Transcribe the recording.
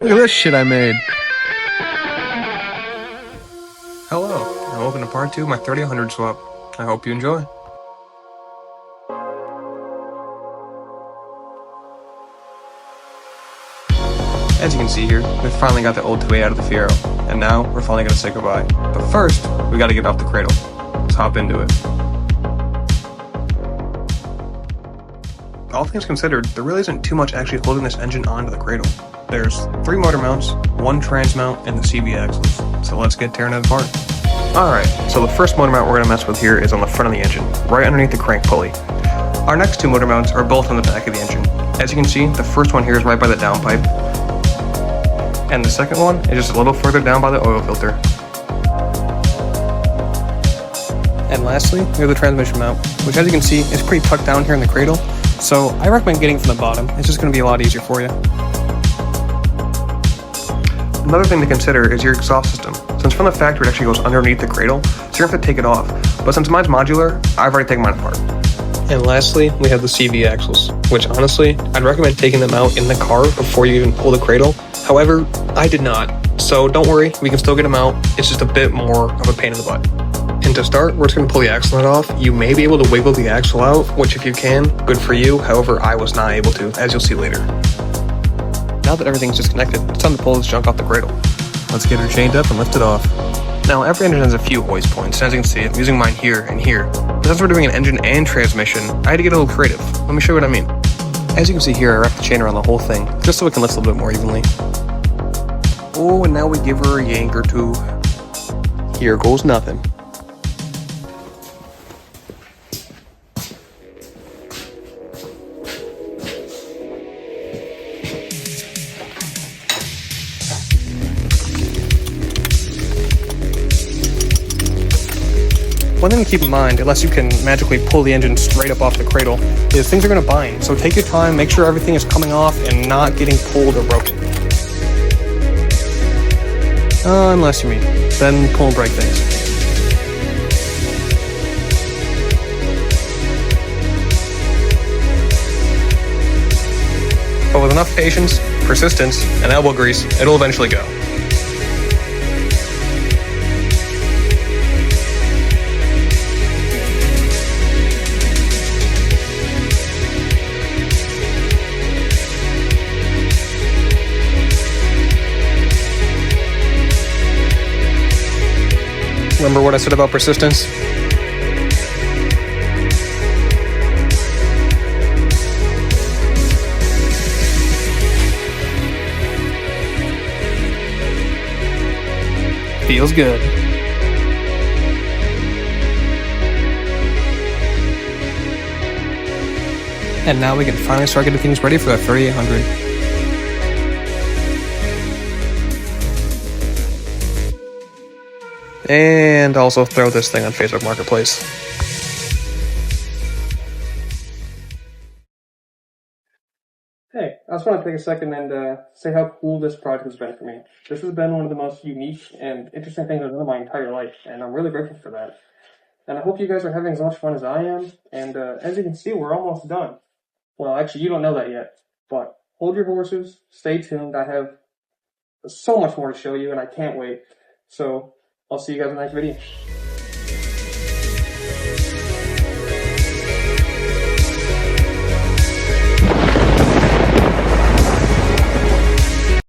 Look at this shit I made. Hello, and welcome to part 2 of my 30-100 swap. I hope you enjoy. As you can see here, we finally got the old 2.8 out of the Fiero, and now we're finally gonna say goodbye. But first, we gotta get off the cradle. Let's hop into it. All things considered, there really isn't too much actually holding this engine onto the cradle. There's 3 motor mounts, 1 trans mount, and the CV axles. So let's get tearing it apart. Alright, so the first motor mount we're going to mess with here is on the front of the engine, right underneath the crank pulley. Our next 2 motor mounts are both on the back of the engine. As you can see, the first one here is right by the downpipe, and the second one is just a little further down by the oil filter. And lastly, we have the transmission mount, which as you can see is pretty tucked down here in the cradle, so I recommend getting from the bottom. It's just going to be a lot easier for you. Another thing to consider is your exhaust system. Since from the factory it actually goes underneath the cradle, so you're going to have to take it off. But since mine's modular, I've already taken mine apart. And lastly, we have the CV axles, which honestly, I'd recommend taking them out in the car before you even pull the cradle. However, I did not, so don't worry, we can still get them out. It's just a bit more of a pain in the butt. And to start, we're just going to pull the axle nut off. You may be able to wiggle the axle out, which if you can, good for you. However, I was not able to, as you'll see later. Now that everything's disconnected, it's time to pull this junk off the cradle. Let's get her chained up and lift it off. Now, every engine has a few hoist points, and as you can see, I'm using mine here and here. But since we're doing an engine and transmission, I had to get a little creative. Let me show you what I mean. As you can see here, I wrapped the chain around the whole thing, just so it can lift a little bit more evenly. Oh, and now we give her a yank or two. Here goes nothing. One thing to keep in mind, unless you can magically pull the engine straight up off the cradle, is things are going to bind. So take your time, make sure everything is coming off and not getting pulled or broken. Unless you mean, then pull and break things. But with enough patience, persistence, and elbow grease, it'll eventually go. Remember what I said about persistence? Feels good. And now we can finally start getting things ready for the 3800. And also throw this thing on Facebook Marketplace. Hey, I just want to take a second and say how cool this project has been for me. This has been one of the most unique and interesting things I've done in my entire life, and I'm really grateful for that. And I hope you guys are having as much fun as I am, and as you can see, we're almost done. Well, actually, you don't know that yet, but hold your horses, stay tuned. I have so much more to show you, and I can't wait. So, I'll see you guys in the next video.